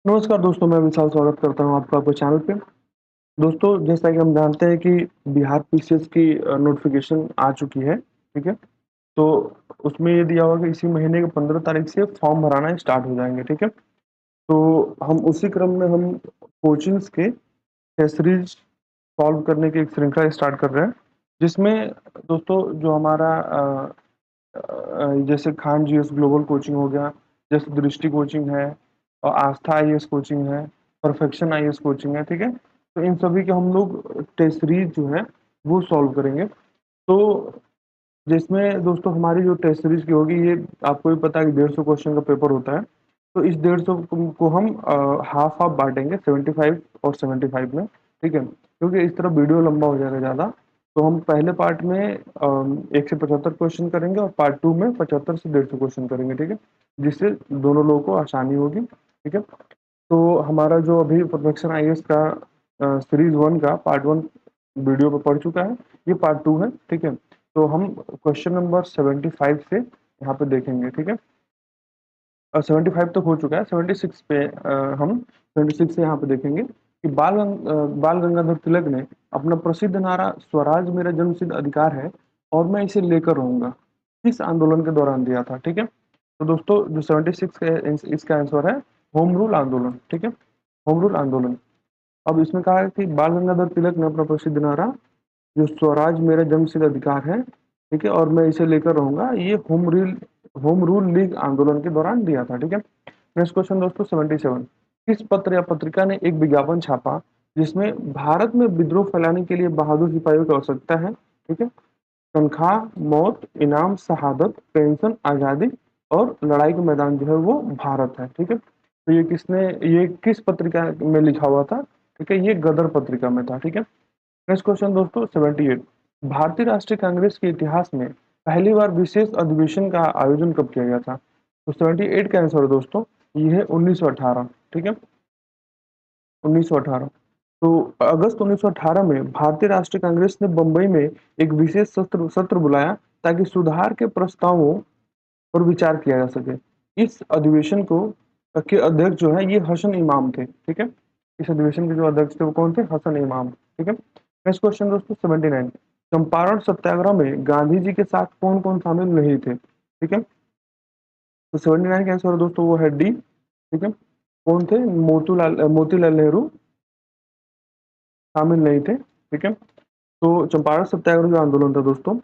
नमस्कार दोस्तों, मैं विशाल स्वागत करता हूँ आपका आपके चैनल पे। दोस्तों, जैसा कि हम जानते हैं कि बिहार पीसीएस की नोटिफ़िकेशन आ चुकी है, ठीक है? तो उसमें ये दिया हुआ है कि इसी महीने की 15 तारीख से फॉर्म भराना स्टार्ट हो जाएँगे, ठीक है? तो हम उसी क्रम में हम कोचिंग्स के टेस्ट सीरीज़ सॉल्व करने की एक श्रृंखला स्टार्ट कर रहे हैं, जिसमें दोस्तों जो हमारा जैसे खान जीएस ग्लोबल कोचिंग हो गया, जैसे दृष्टि कोचिंग है और आस्था आईएएस कोचिंग है, परफेक्शन आईएएस कोचिंग है, ठीक है? तो इन सभी के हम लोग टेस्ट सीरीज़ जो है वो सॉल्व करेंगे। तो जिसमें दोस्तों हमारी जो टेस्ट सीरीज़ की होगी, ये आपको भी पता है कि 150 क्वेश्चन का पेपर होता है। तो इस 150 को हम हाफ-हाफ बाँटेंगे 75 और 75 में, ठीक है? क्योंकि इस तरह वीडियो लंबा हो जाएगा ज़्यादा। तो हम पहले पार्ट में 1 से 75 क्वेश्चन करेंगे और पार्ट 2 में 75 से 150 क्वेश्चन करेंगे, ठीक है? जिससे दोनों लोगों को आसानी होगी, ठीक है? तो हमारा जो अभी परफेक्शन आईएएस का सीरीज़ 1 का पार्ट 1 वीडियो पे पड़ चुका है, ये पार्ट 2 है, ठीक है? तो हम क्वेश्चन नंबर 75 से यहाँ पे देखेंगे, ठीक है? 75 तक हो चुका है, 76 पे हम 76 से यहाँ पे देखेंगे कि बाल गंगाधर तिलक ने अपना प्रसिद्ध नारा स्वराज मेरा जन्मसिद्ध अधिकार है और मैं इसे लेकर रहूँगा, किस आंदोलन के दौरान दिया था, ठीक है? तो दोस्तों जो 76 है इसका आंसर है होम रूल आंदोलन, ठीक है? होम रूल आंदोलन। अब इसमें कहा है कि बाल गंगाधर तिलक ने अपना प्रसिद्ध नारा जो स्वराज मेरा जन्मसिद्ध अधिकार है, ठीक है? और मैं इसे लेकर रहूँगा, ये होम रूल लीग आंदोलन के दौरान दिया था, ठीक है? नेक्स्ट क्वेश्चन दोस्तों 77 किस पत्र या पत्रिका ने एक विज्ञापन छापा जिसमें भारत में विद्रोह फैलाने के लिए बहादुर सिपाहियों की आवश्यकता है, ठीक है? तनख्वाह, मौत, इनाम, शहादत, पेंशन, आज़ादी और लड़ाई का मैदान जो है वो भारत है, ठीक है? तो ये किस पत्रिका में लिखा हुआ था, ठीक है? ये गदर पत्रिका में था, ठीक है? नेक्स्ट क्वेश्चन दोस्तों 78 भारतीय राष्ट्रीय कांग्रेस के इतिहास में पहली बार विशेष अधिवेशन का आयोजन कब किया गया था? तो 78 का आंसर है दोस्तों, ये है 1918, ठीक है? 1918। तो अगस्त 1918 में भारतीय राष्ट्रीय कांग्रेस ने बंबई में एक विशेष सत्र सत्र बुलाया ताकि सुधार के प्रस्तावों पर विचार किया जा सके। इस अधिवेशन के अध्यक्ष जो है ये हसन इमाम थे, ठीक है? इस अधिवेशन के जो अध्यक्ष थे वो कौन थे? हसन इमाम, ठीक है? नेक्स्ट क्वेश्चन दोस्तों 79 चंपारण सत्याग्रह में गांधी जी के साथ कौन-कौन शामिल नहीं थे? ठीक है? तो 79 का आंसर दोस्तों वो है डी, ठीक है? कौन थे? मोतीलाल नेहरू शामिल नहीं थे, ठीक है? तो चंपारण सत्याग्रह जो आंदोलन था दोस्तों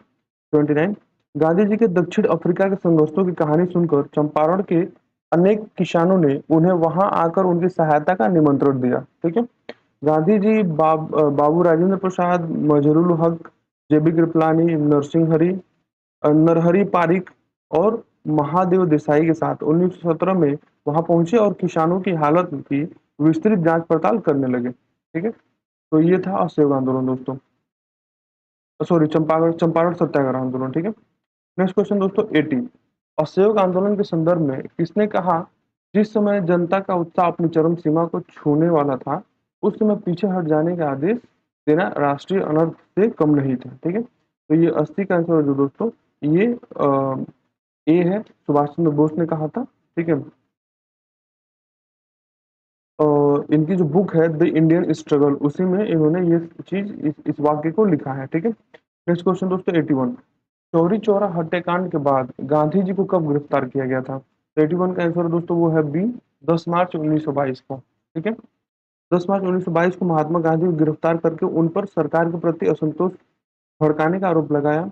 79 गांधी जी के दक्षिण अफ्रीका के संघर्षों की कहानी सुनकर चंपारण के अनेक किसानों ने उन्हें वहां आकर उनकी सहायता का निमंत्रण दिया, ठीक है? गांधी जी बाबू राजेंद्र प्रसाद, मजहरूल हक, जेबी कृपलानी, नरहरि पारिक और महादेव देसाई के साथ 1917 में वहां पहुंचे और किसानों की हालत की विस्तृत जांच पड़ताल करने लगे, ठीक है? तो ये था असहयोग आंदोलन दोस्तों, सॉरी चंपारण सत्याग्रह आंदोलन, ठीक है? नेक्स्ट क्वेश्चन दोस्तों 80 असहयोग आंदोलन के संदर्भ में किसने कहा जिस समय जनता का उत्साह अपनी चरम सीमा को छूने वाला था उस समय पीछे हट जाने का आदेश देना राष्ट्रीय अनर्थ से कम नहीं था, ठीक है? तो ये 80 का आंसर है जो दोस्तों ये ए है, सुभाष चंद्र बोस ने कहा था, ठीक है? इनकी जो बुक है द इंडियन स्ट्रगल उसी में इन्होंने ये चीज इस वाक्य को लिखा है, ठीक है? नेक्स्ट क्वेश्चन दोस्तों 81 चौरी चौरा हत्याकांड के बाद गांधी जी को कब गिरफ्तार किया गया था? तो 81 का आंसर दोस्तों वो है बी 10 मार्च 1922 को, ठीक है? 10 मार्च 1922 को महात्मा गांधी को गिरफ्तार करके उन पर सरकार के प्रति असंतोष भड़काने का आरोप लगाया।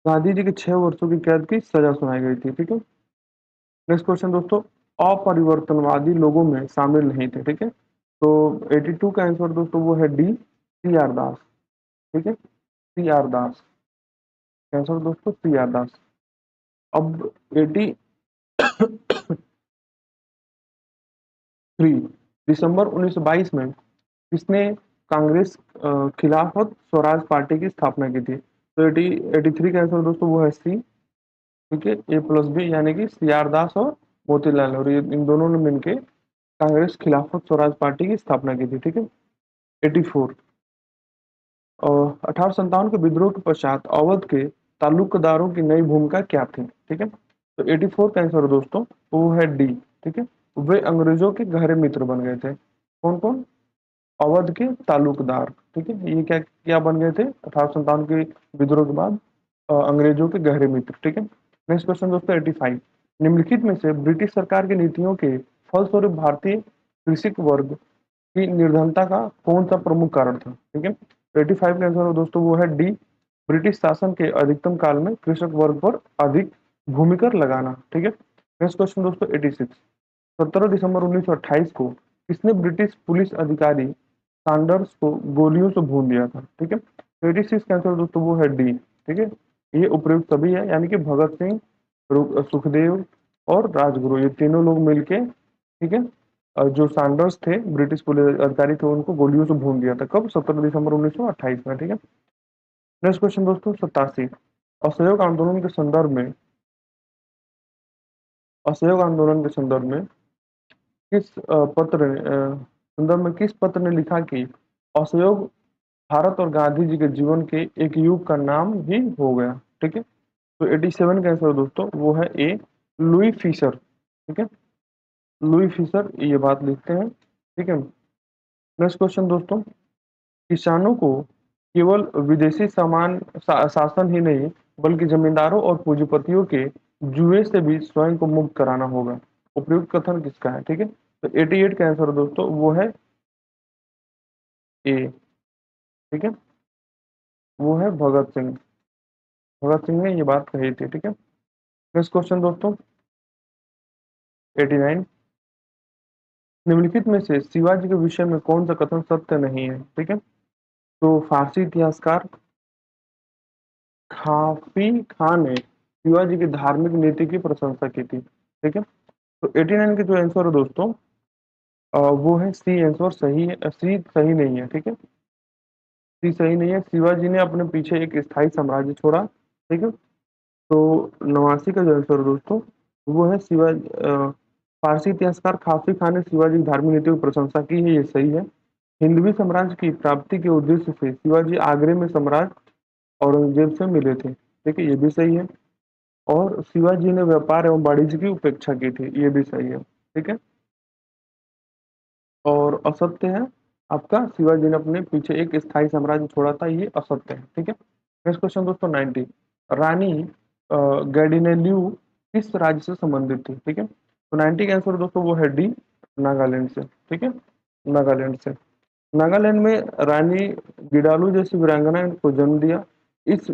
गांधी जी के 6 वर्षों की कैद की सजा सुनाई गई थी, ठीक है? नेक्स्ट क्वेश्चन दोस्तों अपरिवर्तनवादी लोगों में शामिल नहीं थे, ठीक है? तो 82 का आंसर दोस्तों वो है डी सी आर दास, ठीक है? सी आर दास आंसर दोस्तों सी आर दास। अब 83 दिसंबर 1922 में किसने कांग्रेस खिलाफत स्वराज पार्टी की स्थापना की थी? तो 83 का आंसर दोस्तों वो है सी, ठीक है? ए प्लस बी यानी कि सी आर दास और मोतीलाल और ये इन दोनों ने मिलकर कांग्रेस खिलाफत स्वराज पार्टी की स्थापना की थी, ठीक है? 84 और 1857 के विद्रोह के पश्चात अवध के तालुकदारों की नई भूमिका क्या थी, ठीक है? तो 84 का आंसर है दोस्तों वो है डी, ठीक है? वे अंग्रेजों के गहरे मित्र बन गए थे। कौन कौन? अवध के तालुकदार। ठीक है, ये क्या क्या बन गए थे 1857 के विद्रोह के बाद? अंग्रेजों के गहरे मित्र। ठीक है। नेक्स्ट क्वेश्चन दोस्तों 85, निम्नलिखित में से ब्रिटिश सरकार की नीतियों के फलस्वरूप भारतीय कृषक वर्ग की निर्धनता का कौन सा प्रमुख कारण था? ठीक है, 85 का आंसर दोस्तों वो है डी, ब्रिटिश शासन के अधिकतम काल में कृषक वर्ग पर अधिक भूमिकर लगाना। ठीक है। नेक्स्ट क्वेश्चन दोस्तों 86, 17 दिसंबर 1928 को किसने ब्रिटिश पुलिस अधिकारी सैंडर्स को गोलियों से भून दिया था? ठीक है, 86 का आंसर दोस्तों वो है डी। ठीक है, ये उपयुक्त सभी है, यानी कि भगत सिंह, सुखदेव और राजगुरु, ये तीनों लोग मिलके, ठीक है, जो सैंडर्स थे ब्रिटिश पुलिस अधिकारी थे उनको गोलियों से भून दिया था। कब? 17 दिसंबर 1928 में। ठीक है। नेक्स्ट क्वेश्चन दोस्तों 87, असहयोग आंदोलन के संदर्भ में, असहयोग आंदोलन के संदर्भ में संदर्भ में किस पत्र ने लिखा कि असहयोग भारत और गांधी जी के जीवन के एक युग का नाम ही हो गया? ठीक है, तो 87 का आंसर दोस्तों वो है ए, लुई फिशर। ठीक है, लुई फिशर ये बात लिखते हैं। ठीक है। नेक्स्ट क्वेश्चन दोस्तों, किसानों को केवल विदेशी शासन ही नहीं बल्कि जमींदारों और पूंजीपतियों के जुए से भी स्वयं को मुक्त कराना होगा। उपयुक्त कथन किसका है? ठीक है, तो 88 का आंसर दोस्तों वो है ए। ठीक है, वो है भगत सिंह। भगत सिंह ने ये बात कही थी। ठीक है। नेक्स्ट क्वेश्चन दोस्तों 89, निम्नलिखित में से शिवाजी के विषय में कौन सा कथन सत्य नहीं है? ठीक है, तो फारसी इतिहासकार खाफी खान ने शिवाजी की धार्मिक नीति की प्रशंसा की थी। ठीक है, तो 89 के जो आंसर है दोस्तों वो है सी आंसर सही है, सी सही नहीं है। ठीक है, सी सही नहीं है। शिवाजी ने अपने पीछे एक स्थायी साम्राज्य छोड़ा। ठीक है, तो 89 का जो आंसर है दोस्तों वो है शिवाजी, फारसी इतिहासकार खाफी खान ने शिवाजी की धार्मिक नीति की प्रशंसा की है, ये सही है। हिंदवी साम्राज्य की प्राप्ति के उद्देश्य से शिवाजी आगरे में सम्राट औरंगजेब से मिले थे। ठीक है, ये भी सही है। और शिवाजी ने व्यापार एवं वाणिज्य की उपेक्षा की थी, ये भी सही है। ठीक है, और असत्य है आपका, शिवाजी ने अपने पीछे एक स्थायी साम्राज्य छोड़ा था, ये असत्य है। ठीक है। नेक्स्ट क्वेश्चन दोस्तों 90, रानी गैडिनेल्यू किस राज्य से संबंधित थी? ठीक है, तो 90 का आंसर दोस्तों वो है डी, नागालैंड से। ठीक है, नागालैंड से। नागालैंड में रानी गिडालू जैसी वीरांगना को जन्म दिया। इस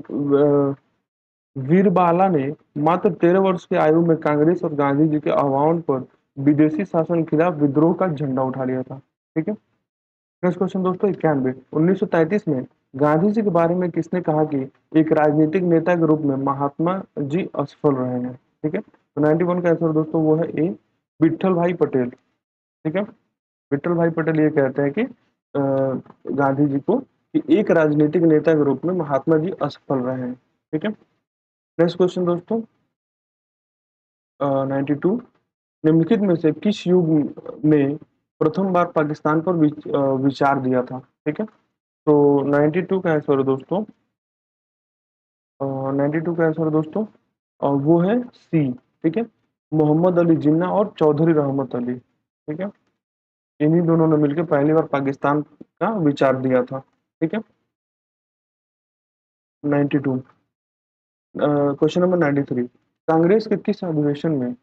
वीरबाला ने मात्र 13 वर्ष की आयु में कांग्रेस और गांधी जी के आह्वान पर विदेशी शासन के खिलाफ विद्रोह का झंडा उठा लिया था। ठीक है। नेक्स्ट क्वेश्चन दोस्तों 91, 1933 में गांधी जी के बारे में किसने कहा कि एक राजनीतिक नेता के रूप में महात्मा जी असफल रहे हैं? ठीक है, तो 91 का आंसर दोस्तों वो है ए, विट्ठल भाई पटेल। ठीक है, विट्ठल भाई पटेल ये कहते हैं कि गांधी जी को कि एक राजनीतिक नेता के रूप में महात्मा जी असफल रहे हैं। ठीक है। नेक्स्ट क्वेश्चन दोस्तों 92, निम्नलिखित में से किस युग ने प्रथम बार पाकिस्तान पर विचार दिया था? ठीक है, तो 92 का आंसर है दोस्तों 92 का आंसर है दोस्तों वो है सी। ठीक है, मोहम्मद अली जिन्ना और चौधरी रहमत अली। ठीक है, इन्हीं दोनों ने मिलकर पहली बार पाकिस्तान का विचार दिया था। ठीक है, 92। क्वेश्चन नंबर 93, कांग्रेस के किस अधिवेशन में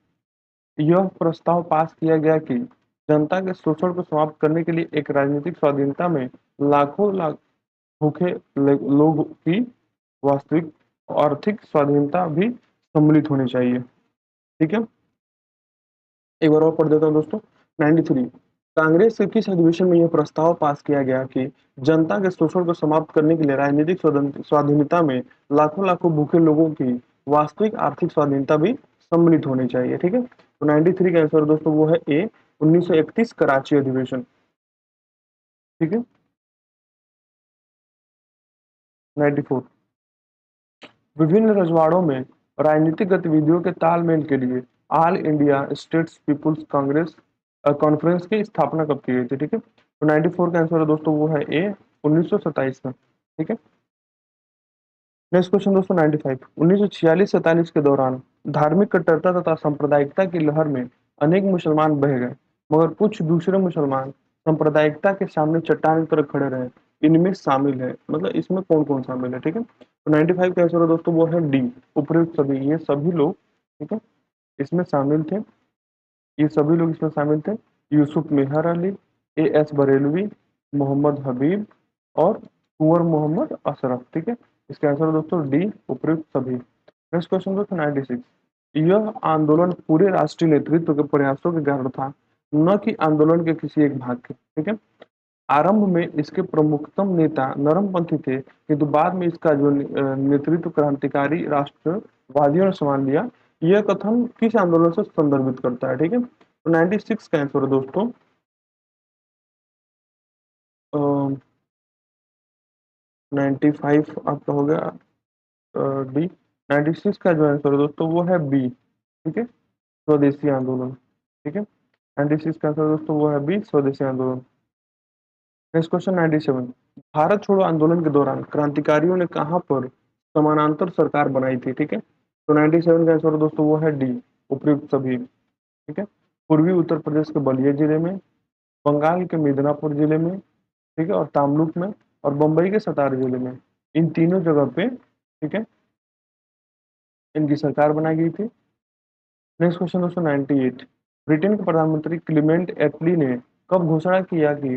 यह प्रस्ताव पास किया गया कि जनता के शोषण को समाप्त करने के लिए एक राजनीतिक स्वाधीनता में लाखों लाख भूखे लोग की वास्तविक आर्थिक स्वाधीनता भी सम्मिलित होनी चाहिए? ठीक है, एक बार और पढ़ देता हूँ दोस्तों 93, कांग्रेस के किस अधिवेशन में यह प्रस्ताव पास किया गया कि जनता के शोषण को समाप्त करने के लिए राजनीतिक स्वाधीनता में लाखों लाखों भूखे लोगों की वास्तविक आर्थिक स्वाधीनता भी सम्मिलित होनी चाहिए? ठीक है, तो 93 का आंसर दोस्तों वो है ए, 1931 कराची अधिवेशन। ठीक है, 94, विभिन्न रजवाड़ों में राजनीतिक गतिविधियों के तालमेल के लिए all India states peoples congress conference की स्थापना कब की गई थी? ठीक है, तो 94 का आंसर है दोस्तों वो है ए, 1927 में। ठीक है। नेक्स्ट क्वेश्चन दोस्तों 95, 1946-47 के दौरान धार्मिक कट्टरता तथा सांप्रदायिकता की लहर में अनेक मुसलमान बह गए, मगर कुछ दूसरे मुसलमान सांप्रदायिकता के सामने चट्टान की तरह खड़े रहे। इनमें शामिल है, मतलब इसमें कौन-कौन शामिल है, ठीक है? तो 95 का आंसर है दोस्तों वो है डी, उपरोक्त सभी, ये सभी लोग, ठीक है, इसमें शामिल थे। ये सभी लोग इसमें शामिल थे। यूसुफ मेहर अली, एएस बरेलवी, मोहम्मद हबीब और कुंवर मोहम्मद अशरफ, ठीक है। इसका आंसर है दोस्तों डी, उपयुक्त सभी। नेक्स्ट क्वेश्चन दोस्तों 96, यह आंदोलन पूरे राष्ट्रीय नेतृत्व के प्रयासों के कारण था, न कि आंदोलन के किसी एक भाग के, ठीक है। आरंभ में इसके प्रमुखतम नेता नरमपंथी थे, किंतु बाद में इसका जो नेतृत्व क्रांतिकारी राष्ट्रवादियों ने संभाल लिया। यह कथन किस आंदोलन से संदर्भित करता है, ठीक है? तो 96 का आंसर है दोस्तों 95 आपका हो गया डी। 96 का जो आंसर है दोस्तों वो है बी, ठीक है, स्वदेशी आंदोलन, ठीक है। 96 का आंसर दोस्तों वो है बी, स्वदेशी आंदोलन। नेक्स्ट क्वेश्चन 97, भारत छोड़ो आंदोलन के दौरान क्रांतिकारियों ने कहां पर समानांतर सरकार बनाई थी, ठीक है। तो 97 का आंसर दोस्तों वो है डी, उपयुक्त सभी, ठीक है। पूर्वी उत्तर प्रदेश के बलिया जिले में, बंगाल के मिदनापुर जिले में, ठीक है, और तामलुक में, और बम्बई के सतारा जिले में, इन तीनों जगह पे, ठीक है, इनकी सरकार बनाई गई थी। नेक्स्ट क्वेश्चन दोस्तों 98, ब्रिटेन के प्रधानमंत्री क्लीमेंट एटली ने कब घोषणा किया कि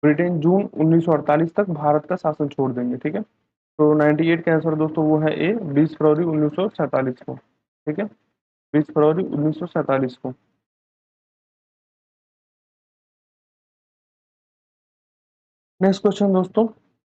ब्रिटेन जून 1948 तक भारत का शासन छोड़ देंगे, ठीक है। तो 98 का आंसर दोस्तों वो है ए, 20 फरवरी 1947 को, ठीक है, 20 फरवरी 1947 को। नेक्स्ट क्वेश्चन दोस्तों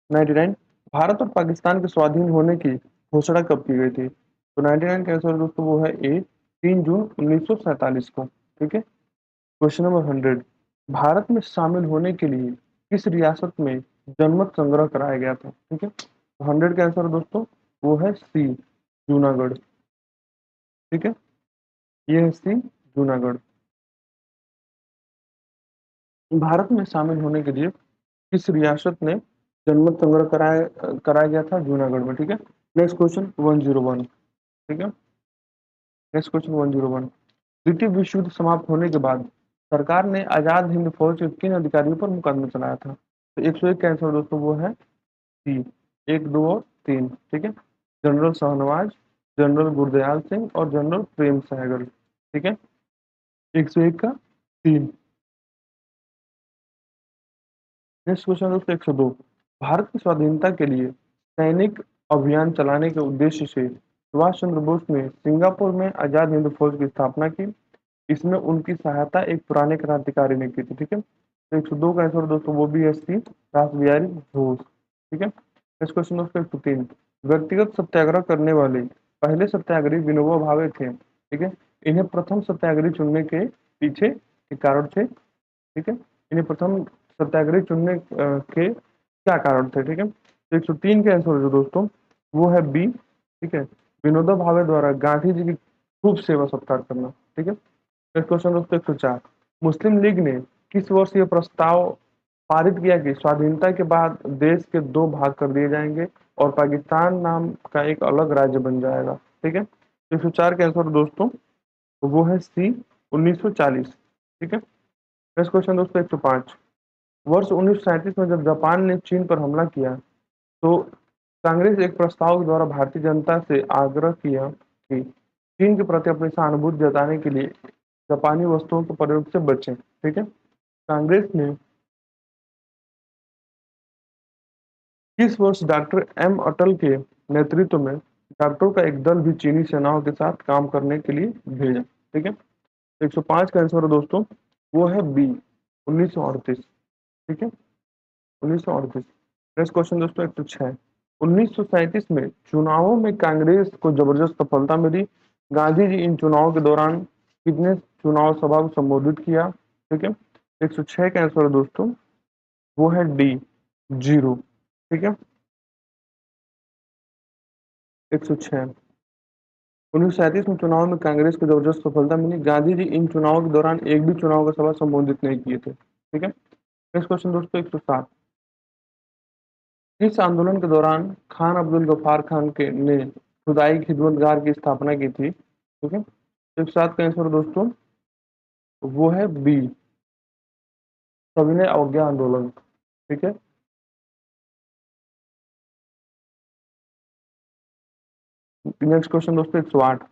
99, भारत और पाकिस्तान के स्वाधीन होने की घोषणा कब की गई थी? तो 99 का आंसर दोस्तों वो है ए, 3 जून 1947 को, ठीक है। क्वेश्चन नंबर 100, भारत में शामिल होने के लिए किस रियासत में जनमत संग्रह कराया गया था, ठीक है। तो 100 का आंसर दोस्तों वो है सी, जूनागढ़, ठीक है, ये है सी, जूनागढ़। भारत में शामिल होने के लिए किस रियासत ने जनमत संग्रह कराया कराया गया था? जूनागढ़ में, ठीक है। नेक्स्ट क्वेश्चन 101, ठीक है। नेक्स्ट क्वेश्चन 101, द्वितीय विश्व युद्ध समाप्त होने के बाद सरकार ने आजाद हिंद फौज के किन अधिकारियों पर मुकदमा चलाया था? तो 101 का आंसर दोस्तों वो है सी, 1, 2 और 3, ठीक है। जनरल शाहनवाज, जनरल गुरदयाल सिंह और जनरल प्रेम सहगल, ठीक है। 101 का 3। नेक्स्ट क्वेश्चन दोस्तों 102, भारत की स्वाधीनता के लिए सैनिक अभियान चलाने के उद्देश्य से सुभाष चंद्र बोस ने सिंगापुर में आजाद हिंद फौज की स्थापना की। इसमें उनकी सहायता एक पुराने क्रांतिकारी ने की थी, ठीक है। तो 102 का आंसर दोस्तों वो भी है सी, रास बिहारी घोष, ठीक है। नेक्स्ट क्वेश्चन दोस्तों 103, व्यक्तिगत सत्याग्रह करने वाले पहले सत्याग्रही विनोबा भावे थे, ठीक है। इन्हें प्रथम सत्याग्रही चुनने के पीछे के कारण थे, ठीक है। इन्हें प्रथम सत्याग्रही चुनने के क्या कारण थे, ठीक है। तो 103 के आंसर जो दोस्तों वो है बी, ठीक है, विनोबा भावे द्वारा गांधी जी की खूब सेवा सत्कार करना, ठीक है। नेक्स्ट क्वेश्चन दोस्तों 104, मुस्लिम लीग ने किस वर्ष ये प्रस्ताव पारित किया कि स्वाधीनता के बाद देश के दो भाग कर दिए जाएंगे और पाकिस्तान नाम का एक अलग राज्य बन जाएगा, ठीक है। 104 के आंसर दोस्तों वो है सी, 1940, ठीक है। नेक्स्ट क्वेश्चन दोस्तों 105, वर्ष 1937 में जब जापान ने चीन पर हमला किया तो कांग्रेस एक प्रस्ताव के द्वारा भारतीय जनता से आग्रह किया कि चीन के प्रति अपनी सहानुभूति जताने के लिए जापानी वस्तुओं के प्रयोग से बचें, ठीक है। कांग्रेस ने किस वर्ष डॉक्टर एम अटल के नेतृत्व में डॉक्टरों का एक दल भी चीनी सेनाओं के साथ काम करने के लिए भेजा, ठीक है। 105 का आंसर है दोस्तों वो है बी, 1938, ठीक है, 1938। नेक्स्ट क्वेश्चन दोस्तों 106, 1937 में चुनावों में कांग्रेस को जबरदस्त सफलता मिली। गांधी जी इन चुनावों के दौरान कितने चुनाव सभा को संबोधित किया, ठीक है। 106 का आंसर है दोस्तों वो है डी, जीरो, ठीक है। 106, 1937 में चुनाव में कांग्रेस को जबरदस्त सफलता मिली। गांधी जी इन चुनावों के दौरान एक भी चुनाव का सभा संबोधित नहीं किए थे, ठीक है। नेक्स्ट क्वेश्चन दोस्तों 107, इस आंदोलन के दौरान खान अब्दुल गफ्फार खान के ने खुदाई खिदमतगार की स्थापना की थी, ठीक है। 107 का आंसर दोस्तों वो है बी, सविनय अवज्ञा आंदोलन। ठीक है। नेक्स्ट क्वेश्चन दोस्तों 108,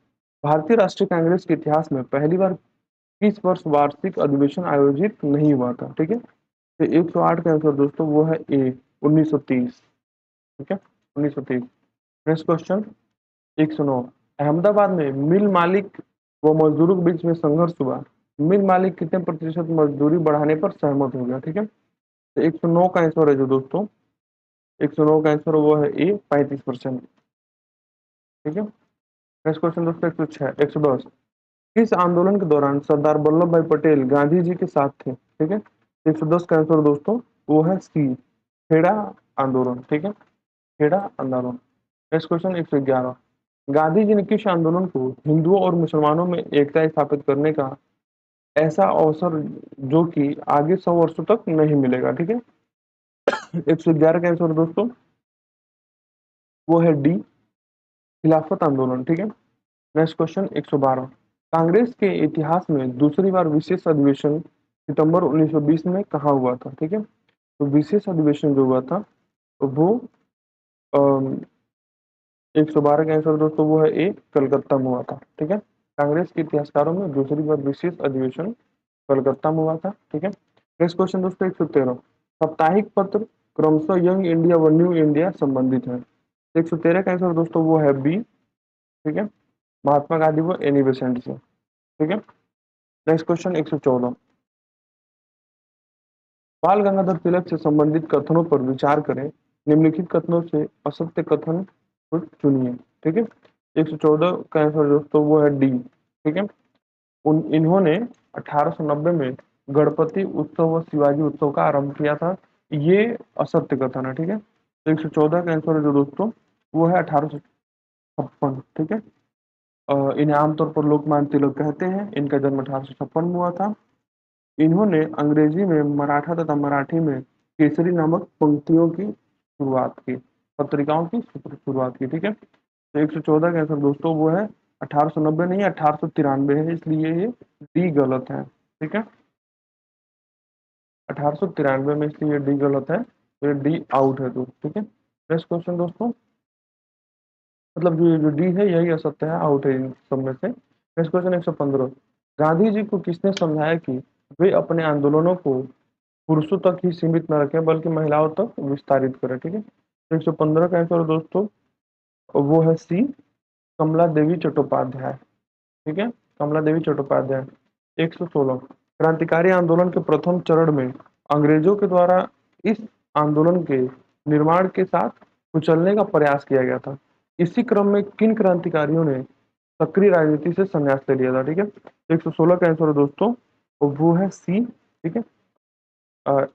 भारतीय राष्ट्रीय कांग्रेस के इतिहास में पहली बार किस वर्ष वार्षिक अधिवेशन आयोजित नहीं हुआ था? ठीक है, तो 108 का आंसर दोस्तों वो है ए, 1930। ठीक है, 1930। नेक्स्ट क्वेश्चन 109, अहमदाबाद में मिल मालिक व मजदूरों के बीच में संघर्ष हुआ, मिल मालिक कितने प्रतिशत मजदूरी बढ़ाने पर सहमत हो गया? ठीक है, तो 109 का आंसर है जो दोस्तों, 109 का आंसर वो है ए, 35%। ठीक है। नेक्स्ट क्वेश्चन दोस्तों 106, 110, किस आंदोलन के दौरान सरदार वल्लभ भाई पटेल गांधी जी के साथ थे? ठीक है, 110 का आंसर दोस्तों वो है सी, खेड़ा आंदोलन। ठीक है, खेड़ा आंदोलन। नेक्स्ट क्वेश्चन 111, गांधी जी ने किस आंदोलन को हिंदुओं और मुसलमानों में एकता स्थापित करने का ऐसा अवसर जो कि आगे 100 वर्षों तक नहीं मिलेगा? ठीक है, 111 का आंसर दोस्तों वो है डी, खिलाफत आंदोलन। ठीक है। नेक्स्ट क्वेश्चन 112, कांग्रेस के इतिहास में दूसरी बार विशेष अधिवेशन सितंबर 1920 में कहाँ हुआ था? ठीक है, तो विशेष अधिवेशन जो हुआ था वो 112 का आंसर दोस्तों वो है ए, कलकत्ता में हुआ था। ठीक है, कांग्रेस के इतिहासकारों में दूसरी बार विशेष अधिवेशन कलकत्ता में हुआ था। ठीक है। नेक्स्ट क्वेश्चन दोस्तों 113, साप्ताहिक पत्र क्रमशः यंग इंडिया व न्यू इंडिया संबंधित है। 113 का आंसर दोस्तों वो है बी। ठीक है, महात्मा गांधी व एनी बेसेंट से। ठीक है। नेक्स्ट क्वेश्चन 114, बाल गंगाधर तिलक से संबंधित कथनों पर विचार करें, निम्नलिखित कथनों से असत्य कथन को चुनिए। ठीक है, 114 का आंसर दोस्तों वो है डी। ठीक है, इन्होंने 1890 में गणपति उत्सव व शिवाजी उत्सव का आरंभ किया था, ये असत्य कथन है। ठीक है, तो 114 का आंसर है जो दोस्तों वो है 1856। ठीक है, इन्हें आमतौर पर लोकमान्य तिलक कहते हैं, इनका जन्म 1856 में हुआ था। इन्होंने अंग्रेजी में मराठा तथा मराठी में केसरी नामक पंक्तियों की शुरुआत की, पत्रिकाओं की शुरुआत की। ठीक है, तो 114 का आंसर दोस्तों वो है 1890 नहीं, 1893 है, इसलिए ये डी गलत है। ठीक है, 1893 में, इसलिए डी गलत है, तो ये डी आउट है। तो ठीक है। नेक्स्ट क्वेश्चन दोस्तों, मतलब जो डी है यही असत्य है, आउट है इन सब में से। नेक्स्ट क्वेश्चन 115, गांधी जी को किसने समझाया कि वे अपने आंदोलनों को पुरुषों तक ही सीमित न रखें बल्कि महिलाओं तक विस्तारित करें? ठीक है, तो 115 का आंसर दोस्तों वो है सी, कमला देवी चट्टोपाध्याय। ठीक है, कमला देवी चट्टोपाध्याय। 116, क्रांतिकारी आंदोलन के प्रथम चरण में अंग्रेजों के द्वारा इस आंदोलन के निर्माण के साथ कुचलने का प्रयास किया गया था, इसी क्रम में किन क्रांतिकारियों ने सक्रिय राजनीति से संन्यास ले लिया था? ठीक है, 116 का आंसर है दोस्तों वो है सी। ठीक है,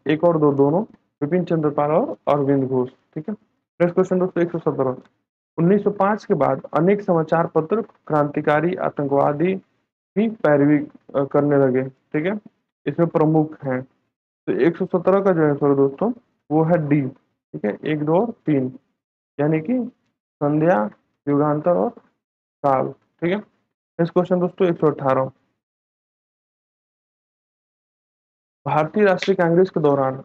एक और दो दोनों, विपिन चंद्रपाल और अरविंद घोष। ठीक है। नेक्स्ट क्वेश्चन दोस्तों 117, 1905 के बाद अनेक समाचार पत्र क्रांतिकारी आतंकवादी की पैरवी करने लगे। ठीक है, इसमें प्रमुख हैं, तो 117 का जो आंसर है दोस्तों वो है डी। ठीक है, एक दो और तीन, यानी कि संध्या, युगांतर और काल। ठीक है। नेक्स्ट क्वेश्चन दोस्तों 118, भारतीय राष्ट्रीय कांग्रेस के दौरान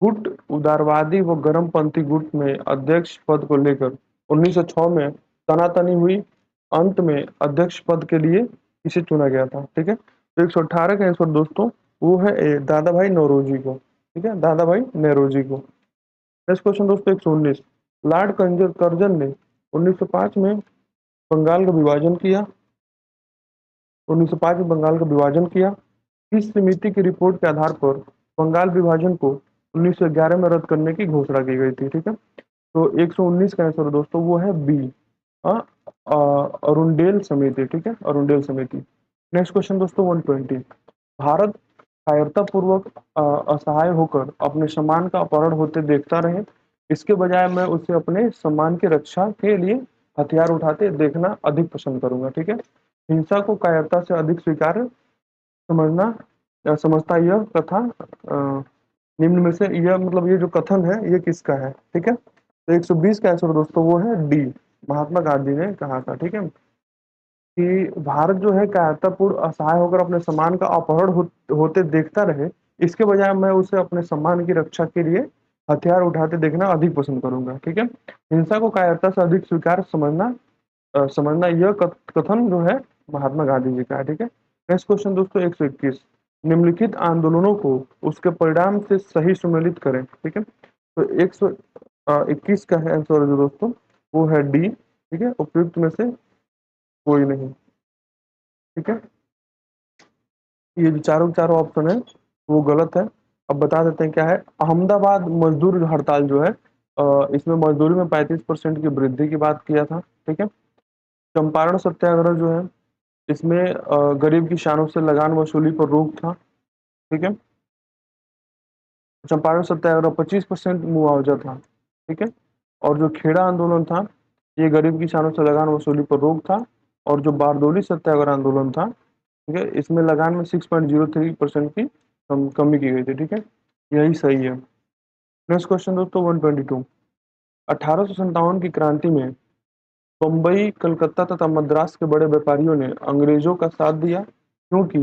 गुट उदारवादी व गर्मपंथी गुट में अध्यक्ष पद को लेकर 1906 में तनातनी हुई, अंत में अध्यक्ष पद के लिए इसे चुना गया था? ठीक है, तो 118 का आंसर दोस्तों वो है ए, दादा भाई नौरोजी को। ठीक है, दादा भाई नेरोजी को। नेक्स्ट क्वेश्चन दोस्तों 119, लॉर्ड कर्जन ने 1905 में बंगाल का विभाजन किया, 1905 में बंगाल का विभाजन किया, किस समिति की रिपोर्ट के आधार पर बंगाल विभाजन को 1911 में रद्द करने की घोषणा की गई थी? ठीक है, तो 119 का आंसर दोस्तों वो है बी, अरुणडेल समिति। ठीक है, अरुणडेल समिति। नेक्स्ट क्वेश्चन दोस्तों 120, भारत कायरतापूर्वक असहाय होकर अपने सम्मान का अपहरण होते देखता रहे, इसके बजाय मैं उसे अपने सम्मान की रक्षा के लिए हथियार उठाते देखना अधिक पसंद करूंगा। ठीक है, हिंसा को कायरता से अधिक स्वीकार्य समझना समझता यह कथा निम्न में से यह मतलब ये जो कथन है ये किसका है? ठीक है, तो 120 का आंसर दोस्तों वो है डी, महात्मा गांधी ने कहा था। ठीक है, कि भारत जो है कायरतापूर्ण असहाय होकर अपने सम्मान का अपहरण होते देखता रहे, इसके बजाय मैं उसे अपने सम्मान की रक्षा के लिए हथियार उठाते देखना अधिक पसंद करूंगा। ठीक है, हिंसा को कायरता से अधिक स्वीकार समझना यह कथन जो है महात्मा गांधी जी का है। ठीक है, नेक्स्ट क्वेश्चन दोस्तों 121, निम्नलिखित आंदोलनों को उसके परिणाम से सही सुमेलित करें। ठीक है, तो 121 का है आंसर जो दोस्तों वो है डी। ठीक है, उपयुक्त में से कोई नहीं। ठीक है, ये जो चारों चारों ऑप्शन है वो गलत है। अब बता देते हैं क्या है। अहमदाबाद मजदूर हड़ताल जो है इसमें मजदूरी में 35% की वृद्धि की बात किया था। ठीक है, चंपारण सत्याग्रह जो है इसमें गरीब किसानों से लगान वसूली पर रोक था। ठीक है, चंपारण सत्याग्रह 25% मुआवजा था। ठीक है, और जो खेड़ा आंदोलन था ये गरीब किसानों से लगान वसूली पर रोक था। और जो बारदोली सत्याग्रह आंदोलन था, ठीक है, इसमें लगान में 6.03% की कमी की गई थी। ठीक है, यही सही है। नेक्स्ट क्वेश्चन दोस्तों 122, 1857 की क्रांति में बम्बई, कलकत्ता तथा मद्रास के बड़े व्यापारियों ने अंग्रेजों का साथ दिया क्योंकि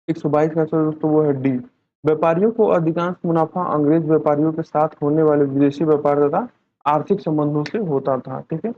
122 का आंसर दोस्तों वो है डी। व्यापारियों को अधिकांश मुनाफा अंग्रेज व्यापारियों के साथ होने वाले विदेशी व्यापार तथा आर्थिक संबंधों से होता था। ठीक है,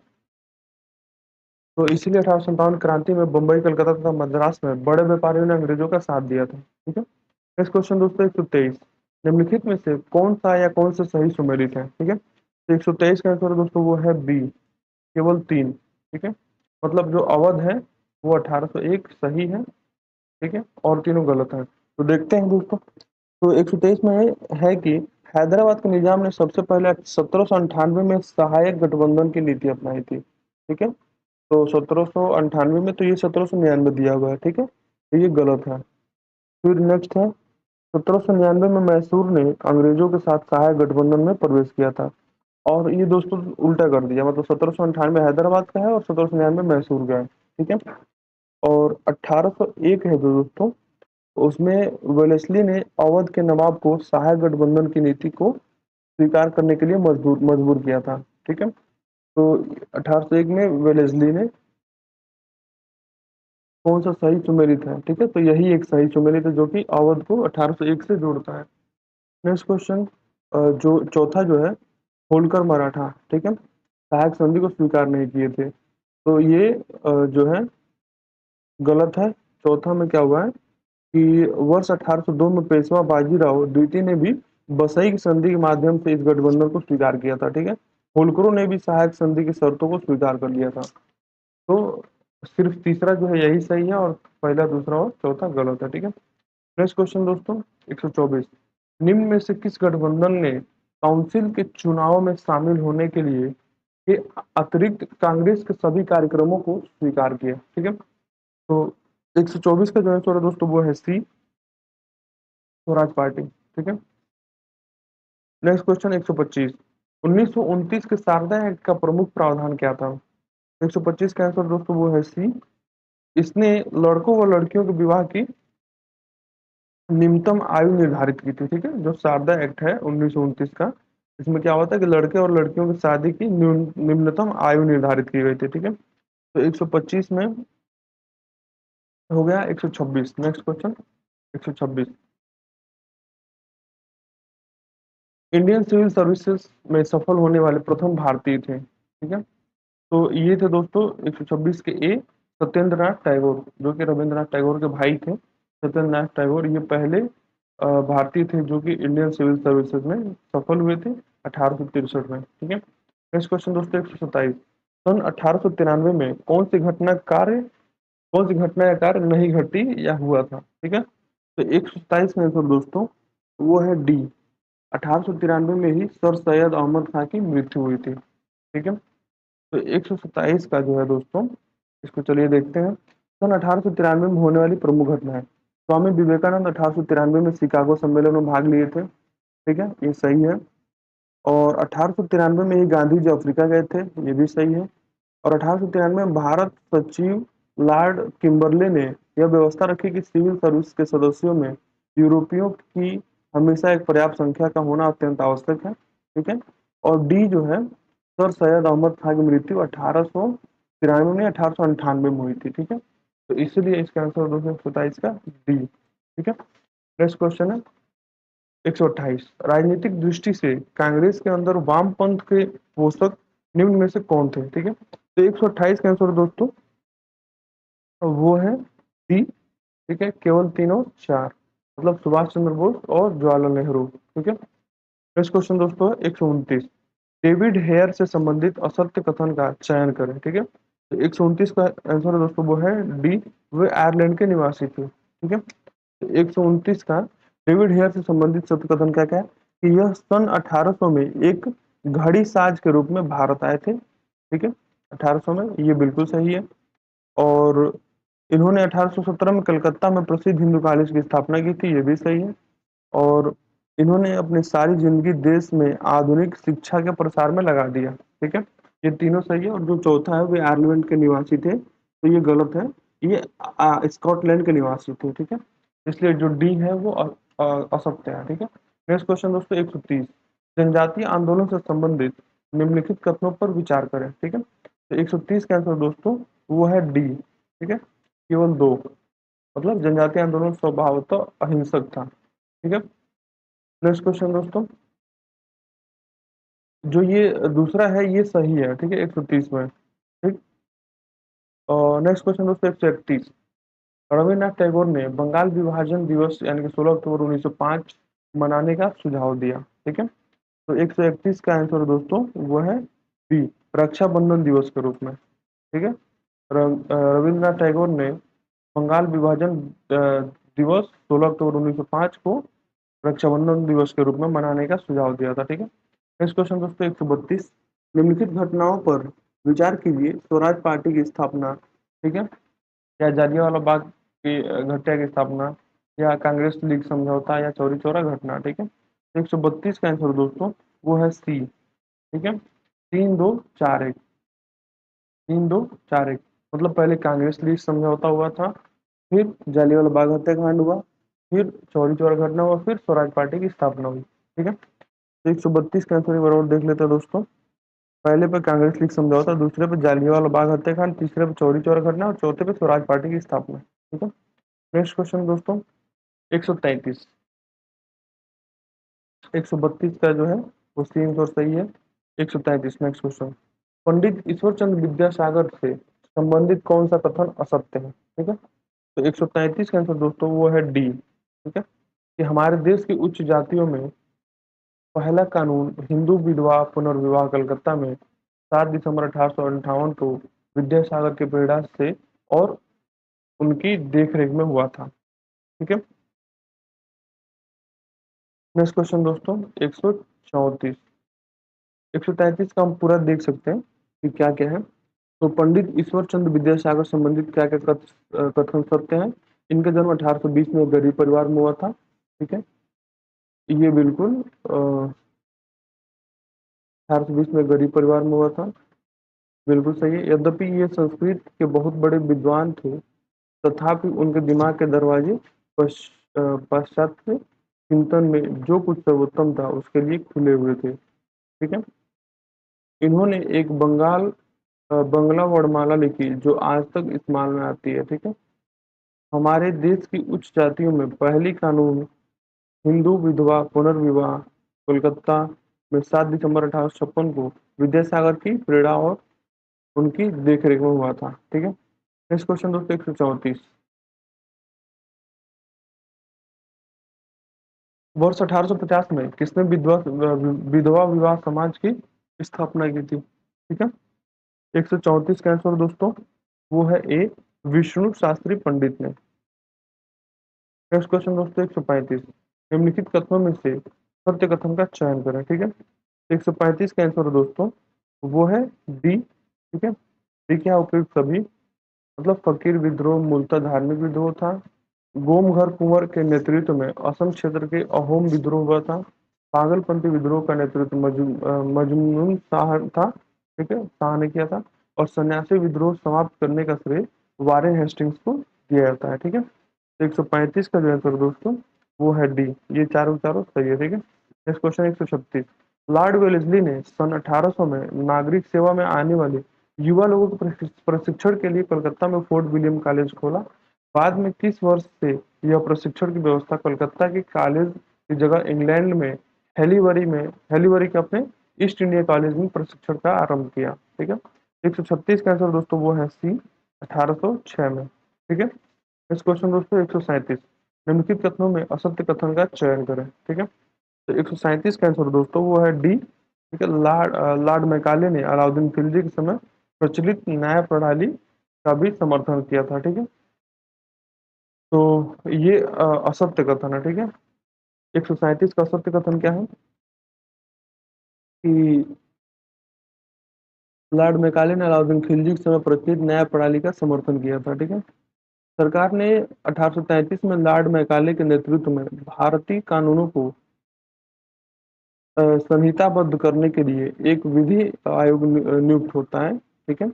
तो इसीलिए 1857 क्रांति में बम्बई, कलकत्ता तथा मद्रास में बड़े व्यापारियों ने अंग्रेजों का साथ दिया था। ठीक है, नेक्स्ट क्वेश्चन दोस्तों 123, निम्नलिखित में से कौन सा या कौन से सही सुमेलित है। ठीक है, तो 123 का आंसर दोस्तों वो है बी, केवल 3। ठीक है, मतलब जो अवध है वो 1801 सही है। ठीक है, और तीनों गलत है। तो देखते हैं दोस्तों, तो 123 में है कि हैदराबाद के निजाम ने सबसे पहले 1798 में सहायक गठबंधन की नीति अपनाई थी। ठीक है, तो 1798 में, तो ये 1799 दिया हुआ है। ठीक है, तो ये गलत है। फिर नेक्स्ट है 1799 में मैसूर ने अंग्रेजों के साथ सहायक गठबंधन में प्रवेश किया था। और ये दोस्तों उल्टा कर दिया, मतलब 1798 हैदराबाद का है और 1799 मैसूर का है। ठीक है, और 1801 है जो दोस्तों उसमें वेलेस्ली ने अवध के नवाब को सहायक गठबंधन की नीति को स्वीकार करने के लिए मजबूर मजबूर किया था। ठीक है, तो 1801 में वेलेस्ली ने कौन सा सही सुमेलित है। ठीक है, तो यही एक सही सुमेलित है जो कि अवध को 1801 से जोड़ता है। नेक्स्ट क्वेश्चन जो चौथा जो है होलकर मराठा, ठीक है, सहायक संधि को स्वीकार नहीं किए थे, तो ये जो है गलत है। चौथा में क्या हुआ है कि वर्ष 1802 में पेशवा बाजीराव द्वितीय ने भी बसई की संधि के माध्यम से इस गठबंधन को स्वीकार किया था। ठीक है, होलकरों ने भी सहायक संधि की शर्तों को स्वीकार कर लिया था। तो सिर्फ तीसरा जो है यही सही है और पहला, दूसरा और चौथा गलत है। ठीक है, नेक्स्ट क्वेश्चन दोस्तों 124, निम्न में से किस गठबंधन ने काउंसिल के चुनाव में शामिल होने के लिए के अतिरिक्त कांग्रेस के सभी कार्यक्रमों को स्वीकार किया। ठीक है, तो 124 का जो आंसर है दोस्तों वो है सी, स्वराज पार्टी। ठीक है, नेक्स्ट क्वेश्चन 125, 1929 के शारदा एक्ट का प्रमुख प्रावधान क्या था। 125 का आंसर दोस्तों वो है सी, इसने लड़कों व लड़कियों के विवाह की निम्नतम आयु निर्धारित की थी। ठीक है, जो शारदा एक्ट है 1929 का, इसमें क्या होता है कि लड़के और लड़कियों की शादी की निम्नतम आयु निर्धारित की गई थी। ठीक है, तो 125 में हो गया 126। Next question 126, Indian civil services में सफल होने वाले प्रथम भारतीय थे। ठीक है, तो ये थे दोस्तों 126 के ए, सत्येंद्र नाथ टैगोर, जो कि रविंद्रनाथ टैगोर के भाई थे। सत्येंद्र नाथ टैगोर ये पहले भारतीय थे जो कि इंडियन सिविल सर्विसेज में सफल हुए थे 1863 में। ठीक है, नेक्स्ट क्वेश्चन दोस्तों 127, सन 1893 में कौन सी घटना या कार्य नहीं घटी या हुआ था। ठीक है, तो 127 का आंसर दोस्तों वो है डी, 1893 में ही सर सैयद अहमद खान की मृत्यु हुई थी। ठीक है, तो 127 का जो है दोस्तों इसको चलिए देखते हैं। सन 1893 में होने वाली प्रमुख घटना है, स्वामी विवेकानंद 1893 में शिकागो सम्मेलन में भाग लिए थे। ठीक है, ये सही है। और 1893 में ही गांधी जी अफ्रीका गए थे, ये भी सही है। और 1893 में भारत सचिव लॉर्ड किम्बरले ने यह व्यवस्था रखी कि सिविल सर्विस के सदस्यों में यूरोपियों की हमेशा एक पर्याप्त संख्या का होना अत्यंत आवश्यक है। ठीक है, और डी जो है सर सैयद अहमद खान की मृत्यु 1800 93 में 1898 में हुई थी, ठीक है। तो इसीलिए इसका आंसर दोस्तों 127 का डी, ठीक है। नेक्स्ट क्वेश्चन है 128, राजनीतिक दृष्टि से कांग्रेस के अंदर वामपंथ के पोषक निम्न में से कौन थे, ठीक है। तो 128 का आंसर दोस्तों वो है डी, ठीक है, केवल तीनों चार, मतलब सुभाष चंद्र बोस और जवाहरलाल नेहरू, ठीक है। नेक्स्ट क्वेश्चन दोस्तों है 129, डेविड हेयर से संबंधित असत्य कथन का चयन करें, ठीक है। तो 129 का आंसर दोस्तों वो है डी, वे आयरलैंड के निवासी थे, ठीक है। तो 129 का डेविड हेयर से संबंधित सत्य कथन क्या क्या है कि यह सन 1800 में एक घड़ी साज के रूप में भारत आए थे, ठीक है, 1800 में, ये बिल्कुल सही है। और इन्होंने 1817 में कलकत्ता में प्रसिद्ध हिंदू कॉलेज की स्थापना की थी, ये भी सही है। और इन्होंने अपनी सारी जिंदगी देश में आधुनिक शिक्षा के प्रसार में लगा दिया, ठीक है। ये तीनों सही है। और जो चौथा है वे आयरलैंड के निवासी थे, तो ये गलत है, ये स्कॉटलैंड के निवासी थे, ठीक है। इसलिए जो डी है वो असत्य है, ठीक है। नेक्स्ट क्वेश्चन दोस्तों 130, जनजातीय आंदोलन से संबंधित निम्नलिखित कथनों पर विचार करें, ठीक है। तो 130 का आंसर दोस्तों वो है डी, ठीक है, केवल दो, मतलब जनजातीय आंदोलन स्वभावतः अहिंसक था, ठीक है। नेक्स्ट क्वेश्चन दोस्तों, जो ये दूसरा है ये सही है, ठीक है, 130 में, ठीक। और नेक्स्ट क्वेश्चन दोस्तों 131, रविन्द्रनाथ टैगोर ने बंगाल विभाजन दिवस यानी कि 16 अक्टूबर 1905 मनाने का सुझाव दिया, ठीक है। तो 131 का आंसर दोस्तों वो है बी, रक्षाबंधन दिवस के रूप में, ठीक है। रविन्द्रनाथ टैगोर ने बंगाल विभाजन दिवस 16 अक्टूबर 1905 को रक्षाबंधन दिवस के रूप में मनाने का सुझाव दिया था, ठीक है। नेक्स्ट क्वेश्चन दोस्तों 132, निम्नलिखित घटनाओं पर विचार कीजिए, स्वराज पार्टी की स्थापना, ठीक है, या जालियांवाला बाग की घटना की स्थापना, या कांग्रेस लीग समझौता, या चौरी चौरा घटना, ठीक है। 132 का आंसर दोस्तों वो है सी, ठीक है, 3-2-4-1, 3-2-4-1, मतलब पहले कांग्रेस लीग समझौता हुआ था, फिर जालियांवाला बाग हत्याकांड हुआ, फिर चौरी चौरा घटना हुआ, फिर स्वराज पार्टी की स्थापना हुई, ठीक है। तो 132 का आंसर एक बार और देख लेते हैं दोस्तों, पहले पे कांग्रेस लीग समझौता, दूसरे पे जालियांवाला बाग हत्याकांड, तीसरे पे चौरी चौरा घटना और चौथे पे स्वराज पार्टी की स्थापना, ठीक है। नेक्स्ट क्वेश्चन दोस्तों 133, 132 का जो है वो तीन और सही है। 133 नेक्स्ट क्वेश्चन, पंडित ईश्वर चंद्र विद्यासागर से संबंधित कौन सा कथन असत्य है, ठीक है। तो 133 का आंसर दोस्तों वो है डी, ठीक है, कि हमारे देश की उच्च जातियों में पहला कानून हिंदू विधवा पुनर्विवाह कलकत्ता में 7 दिसंबर 1858 को विद्यासागर के प्रेरणा से और उनकी देखरेख में हुआ था, ठीक है। नेक्स्ट क्वेश्चन दोस्तों 134, 133 का हम पूरा देख सकते हैं कि क्या क्या है। तो पंडित ईश्वर चंद्र विद्यासागर संबंधित क्या क्या कथन सत्य हैं। इनका जन्म 1820 में गरीब परिवार में हुआ था, ठीक है, ये बिल्कुल 1820 में गरीब परिवार में हुआ था, बिल्कुल सही है। यद्यपि ये संस्कृत के बहुत बड़े विद्वान थे, तथापि उनके दिमाग के दरवाजे पाश्चात्य चिंतन में जो कुछ सर्वोत्तम था उसके लिए खुले हुए थे, ठीक है। इन्होंने एक बंगला वर्णमाला लिखी जो आज तक इस्तेमाल में आती है, ठीक है। हमारे देश की उच्च जातियों में पहली कानून हिंदू विधवा पुनर्विवाह कोलकाता में 7 दिसंबर 1856 को विद्यासागर की प्रेरणा और उनकी देखरेख में हुआ था, ठीक है। नेक्स्ट क्वेश्चन दोस्तों 134, वर्ष 1850 में किसने विधवा विवाह समाज की स्थापना की थी, ठीक है। 134 का आंसर दोस्तों वो है ए, विष्णु शास्त्री पंडित ने। नेक्स्ट क्वेश्चन दोस्तों 135, निम्नलिखित कथनों में से सत्य कथन का चयन करें, ठीक है। 135 का आंसर दोस्तों वो है डी, ठीक है। डी क्या उपयुक्त सभी, मतलब फकीर विद्रोह मूलतः धार्मिक विद्रोह था। गोमघर कुंवर के नेतृत्व में असम क्षेत्र के अहोम विद्रोह हुआ था। पागलपंथी विद्रोह का नेतृत्व मजमून शाह था, ठीक है, शाह ने किया था। और सन्यासी विद्रोह समाप्त करने का श्रेय वारेन हेस्टिंग्स को दिया जाता है, ठीक है। 135 का जो आंसर दोस्तों वो है डी, ये चारों चारों सही है, ठीक है। नेक्स्ट क्वेश्चन 136, लॉर्ड वेलेस्ली ने सन 1800 में नागरिक सेवा में आने वाली युवा लोगों के प्रशिक्षण के लिए कलकत्ता में फोर्ट विलियम कॉलेज खोला। बाद में किस वर्ष से यह प्रशिक्षण की व्यवस्था कलकत्ता के कॉलेज की जगह इंग्लैंड में हेलीबरी के अपने ईस्ट इंडिया कॉलेज में प्रशिक्षण का आरंभ किया। ठीक है, 136 का आंसर दोस्तों वो है सी, 1806 में। ठीक है, नेक्स्ट क्वेश्चन दोस्तों 137, निम्नलिखित कथनों में असत्य कथन का चयन करें। ठीक है, तो 137 का आंसर दोस्तों वो है डी। ठीक है, लॉर्ड मैकाले ने अलाउद्दीन खिलजी के समय प्रचलित न्याय प्रणाली का भी समर्थन किया था। ठीक है, तो ये असत्य कथन है। ठीक है, 137 का असत्य कथन क्या है कि लॉर्ड मैकाले ने अलाउद्दीन खिलजी के समय प्रचलित न्याय प्रणाली का समर्थन किया था। ठीक है, सरकार ने 1833 में लॉर्ड मैकाले के नेतृत्व में भारतीय कानूनों को संहिताबद्ध करने के लिए एक विधि आयोग नियुक्त होता है। ठीक है,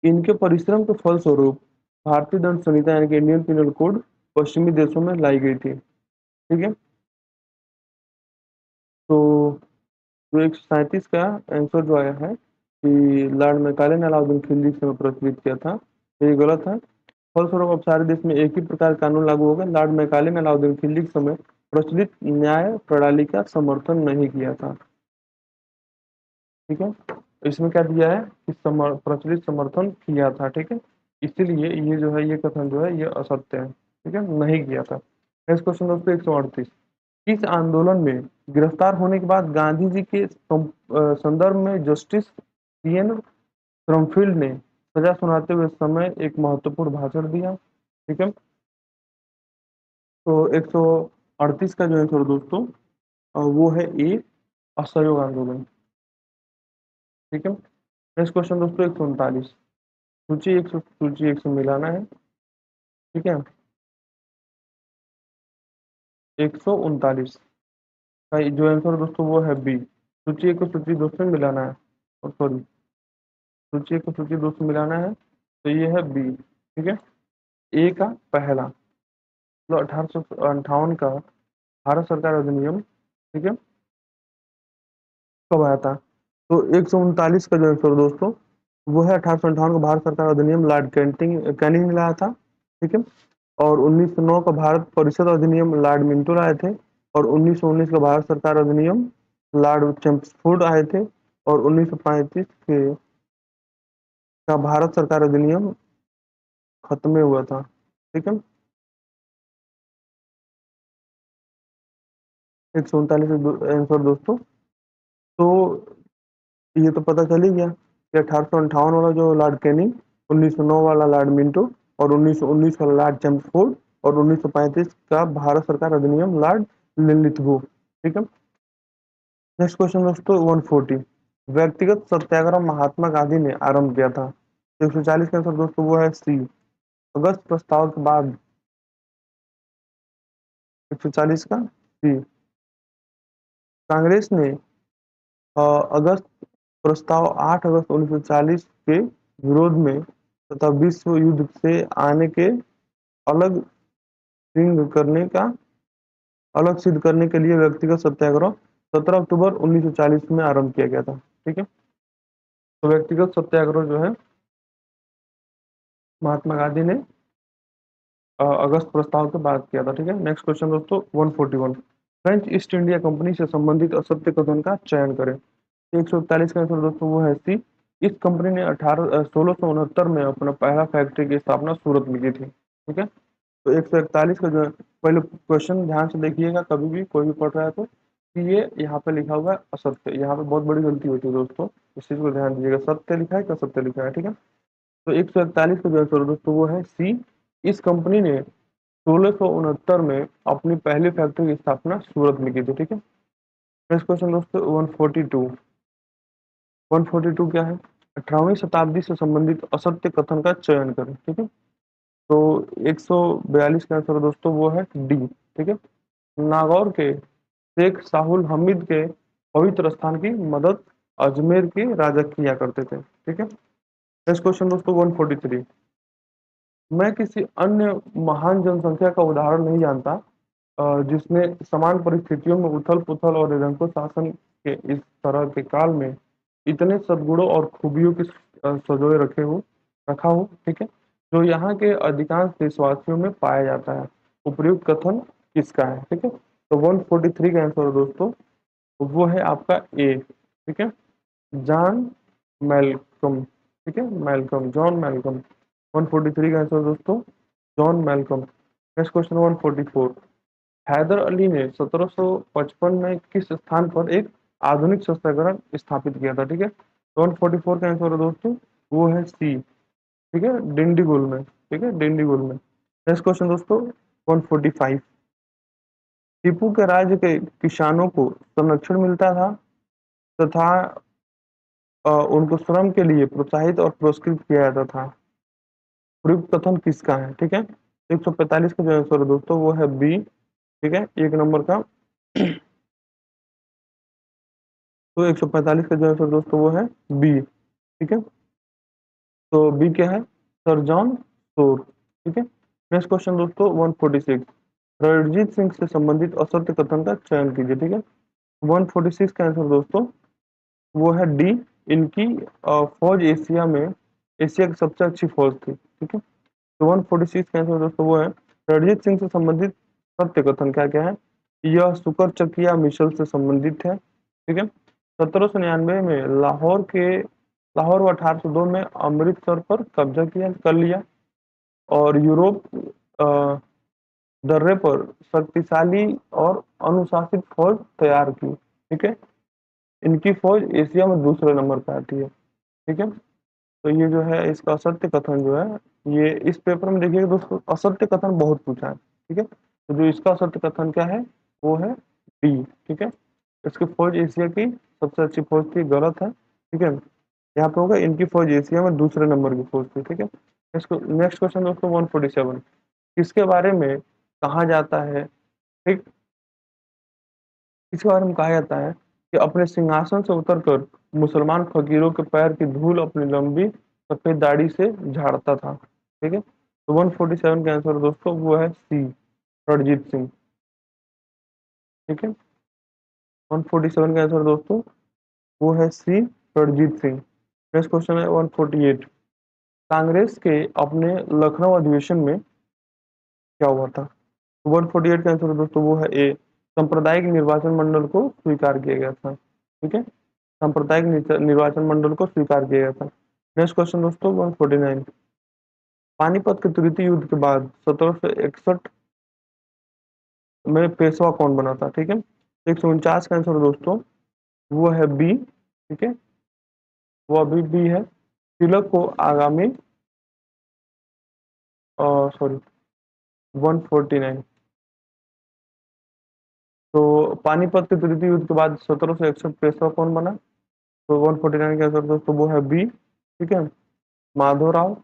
इनके परिश्रम के फलस्वरूप भारतीय दंड संहिता यानी कि इंडियन पिनल कोड पश्चिमी देशों में लाई गई थी। ठीक है, तो जो 137 का आंसर जो आया है कि लॉर्ड मैकाले ने अलाउद्दीन खिलजी के समय प्रचलित किया था, तो ये गलत है। फलस्वरूप अब सारे देश में एक ही प्रकार कानून लागू होगा। लॉर्ड मैकाले ने अलाउद्दीन खिलजी के समय प्रचलित न्याय प्रणाली का समर्थन नहीं किया था। ठीक है, इसमें क्या दिया है कि प्रचलित समर्थन किया था। ठीक है, इसीलिए ये जो है ये कथन जो है ये असत्य है। ठीक है, नहीं किया था। नेक्स्ट क्वेश्चन दोस्तों 138, इस आंदोलन में गिरफ्तार होने के बाद गांधी जी के संदर्भ में जस्टिस सीएन क्रमफील्ड ने सजा सुनाते हुए समय एक महत्वपूर्ण भाषण दिया। ठीक है, तो 138 का जो आंसर दोस्तों वो है ए, असहयोग आंदोलन। ठीक है, नेक्स्ट क्वेश्चन दोस्तों 139, सूची 100 मिलाना है। ठीक है, 139 का जो आंसर दोस्तों वो है बी, सूची 1 को सूची 2 से मिलाना है। और सॉरी, सूची 1 को सूची 2 से मिलाना है, तो ये है बी। ठीक है, ए का पहला मतलब 1858 का भारत सरकार अधिनियम। ठीक है, कब आया था? तो 139 का जो आंसर दोस्तों वो है 1858 का भारत सरकार अधिनियम लॉर्ड कैनिंग ने लाया था। ठीक है, और 1909 का भारत परिषद अधिनियम लॉर्ड मिंटो लाए थे। और 1919 का भारत सरकार अधिनियम लॉर्ड चेम्सफोर्ड आए थे। और 1935 के का भारत सरकार अधिनियम खत्म में हुआ था। ठीक है, 139 आंसर दोस्तों, तो ये तो पता चल ही गया कि 1858 वाला जो लॉर्ड कैनिंग, 1909 वाला लॉर्ड मिंटो, और 1919 वाला लॉर्ड चेम्सफोर्ड, और 1935 का भारत सरकार अधिनियम लॉर्ड लिलिथगो। ठीक है, नेक्स्ट क्वेश्चन दोस्तों 140, व्यक्तिगत सत्याग्रह महात्मा गांधी ने आरंभ किया था। 140 का आंसर दोस्तों वो है सी, अगस्त प्रस्ताव के बाद। 140 का सी, कांग्रेस ने अगस्त प्रस्ताव 8 अगस्त 1940 के विरोध में तथा विश्व युद्ध से आने के अलग सिंह करने का अलग सिद्ध करने के लिए व्यक्तिगत सत्याग्रह 17 अक्टूबर 1940 में आरंभ किया गया था। ठीक है, तो व्यक्तिगत सत्याग्रह जो है महात्मा गांधी ने अगस्त प्रस्ताव के बाद किया था। ठीक है, नेक्स्ट क्वेश्चन दोस्तों 141, फ्रेंच ईस्ट इंडिया कंपनी से संबंधित असत्य कथन का चयन करें। 141 का आंसर दोस्तों वो है सी, इस कंपनी ने 1669 में अपना पहला फैक्ट्री की स्थापना सूरत में की थी। ठीक है, तो 141 का जो है, पहले क्वेश्चन ध्यान से देखिएगा कभी भी कोई भी पढ़ रहा है तो, कि ये यहाँ पे लिखा हुआ है असत्य, यहाँ पे बहुत बड़ी गलती होती है दोस्तों, इस चीज को ध्यान दीजिएगा, सत्य लिखा है क्या सत्य लिखा है। ठीक है, तो 141 का जो आंसर दोस्तों वो है सी, इस कंपनी ने 1669 में अपनी पहली फैक्ट्री की स्थापना सूरत में की थी। ठीक है, नेक्स्ट क्वेश्चन दोस्तों 142, 142 क्या है, 18वीं शताब्दी से संबंधित असत्य कथन का चयन करें। ठीक है, तो 142 का आंसर दोस्तों वो है डी। ठीक है, नागौर के शेख साहुल हमीद के पवित्र स्थान की मदद अजमेर के राजा किया करते थे। ठीक है, नेक्स्ट क्वेश्चन दोस्तों 143, मैं किसी अन्य महान जनसंख्या का उदाहरण नहीं जानता जिसने समान परिस्थितियों में उथल पुथल और निरंकुश शासन के इस तरह के काल में इतने सद्गुणों और खूबियों की सजोए रखा हो, ठीक है, जो यहाँ के अधिकांश देशवासियों में पाया जाता है। उपयुक्त कथन किसका है, ठीक है। तो 143 का आंसर है दोस्तों, वो है आपका ए, ठीक है, जॉन मैल्कम, ठीक है, मैल्कम, जॉन मैल्कम। 143 का आंसर दोस्तों John Malcolm. Next question 144, Haider Ali ने 1755 में किस स्थान पर एक आधुनिक शस्त्रागार स्थापित किया था, ठीक है। 144 का आंसर है दोस्तों, वो है सी, ठीक है, डिंडीगुल में, ठीक है, डिंडीगुल में। नेक्स्ट क्वेश्चन दोस्तों 145, टीपू के राज्य के किसानों को संरक्षण मिलता था तथा उनको श्रम के लिए प्रोत्साहित और पुरस्कृत किया जाता था। प्रयुक्त कथन किसका है, ठीक है। 145 का जो आंसर है दोस्तों वो है बी, ठीक है, एक नंबर का। तो 145 का जो आंसर दोस्तों वो है बी, ठीक है। तो बी क्या है, सर जॉन शोर, ठीक है। नेक्स्ट क्वेश्चन दोस्तों 146, रणजीत सिंह से संबंधित असत्य कथन का चयन कीजिए, ठीक है। 146 का आंसर दोस्तों वो है डी, इनकी फौज एशिया की सबसे अच्छी फौज थी, ठीक है। तो 146 का आंसर दोस्तों वो है, रणजीत सिंह से संबंधित सत्य कथन क्या क्या है, यह सुकर चकिया मिशल से संबंधित है, ठीक है। 1799 में लाहौर व 1802 में अमृतसर पर कब्जा किया कर लिया, और यूरोप अ, दर्रे पर शक्तिशाली और अनुशासित फौज तैयार की, ठीक है। इनकी फौज एशिया में दूसरे नंबर पर आती है, ठीक है। तो ये जो है इसका असत्य कथन जो है, ये इस पेपर में देखिएगा दोस्तों असत्य कथन बहुत पूछा है, ठीक है। तो जो इसका असत्य कथन क्या है, वो है बी, ठीक है। इसकी फौज एशिया की सबसे अच्छी फौज थी, गलत है, ठीक है। यहाँ पे होगा इनकी फौज एशिया में दूसरे नंबर की फौज थी, ठीक है। इसको नेक्स्ट क्वेश्चन दोस्तों 147, किसके बारे में कहा जाता है, ठीक, इसके बारे में कहा जाता है कि अपने सिंहासन से उतरकर मुसलमान फकीरों के पैर की धूल अपनी लंबी सफेद दाढ़ी से झाड़ता था, ठीक है। तो 147 का आंसर दोस्तों वो है सी, रणजीत सिंह, ठीक है। 147 का आंसर दोस्तों वो है सी, रणजीत सिंह। नेक्स्ट क्वेश्चन है 148, कांग्रेस के अपने लखनऊ अधिवेशन में क्या हुआ था। 148 का आंसर दोस्तों वो है ए, सांप्रदायिक निर्वाचन मंडल को स्वीकार किया गया था, ठीक है। सांप्रदायिक निर्वाचन मंडल को स्वीकार किया गया था। नेक्स्ट क्वेश्चन दोस्तों 149, पानीपत के तृतीय युद्ध के बाद 1761 में पेशवा कौन बना था, ठीक है। 149 का आंसर दोस्तों वो है बी, ठीक है, वो अभी भी है, तिलक को आगामी सॉरी 149, तो पानीपत के तृतीय युद्ध के बाद 1761 पेशवा कौन बना, तो 149 का आंसर दोस्तों वो है बी, ठीक है, माधवराव।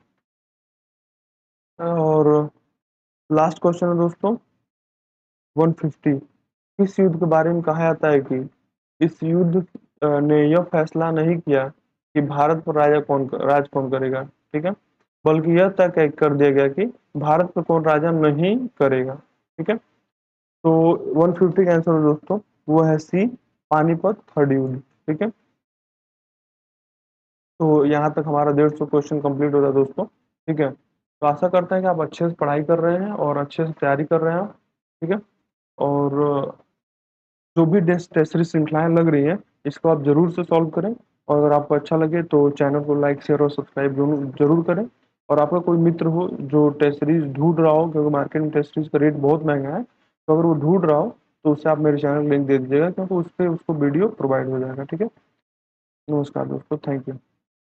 और लास्ट क्वेश्चन है दोस्तों 150, इस युद्ध के बारे में कहा जाता है कि इस युद्ध ने यह फैसला नहीं किया कि भारत पर राज कौन करेगा, ठीक है, बल्कि यह तय कर दिया गया कि भारत पर कौन राजा नहीं करेगा, ठीक है। तो 150 का आंसर है दोस्तों वो है सी, पानीपत थर्ड युद्ध, ठीक है। तो यहाँ तक हमारा 150 क्वेश्चन कंप्लीट होता है दोस्तों, ठीक है। तो आशा करते हैं कि आप अच्छे से पढ़ाई कर रहे हैं और अच्छे से तैयारी कर रहे हैं, ठीक है। और जो भी टेस्टरी श्रृंखलाएं लग रही हैं इसको आप जरूर से सॉल्व करें, और अगर आपको अच्छा लगे तो चैनल को लाइक शेयर और सब्सक्राइब जरूर जरूर करें। और आपका कोई मित्र हो जो टेस्ट सीरीज ढूंढ रहा हो, क्योंकि मार्केट में टेस्ट सीरीज का रेट बहुत महंगा है, तो अगर वो ढूंढ रहा हो तो उससे आप मेरे चैनल लिंक दे दीजिएगा, क्योंकि उस पर उसको वीडियो प्रोवाइड हो जाएगा, ठीक है। नमस्कार दोस्तों, थैंक यू।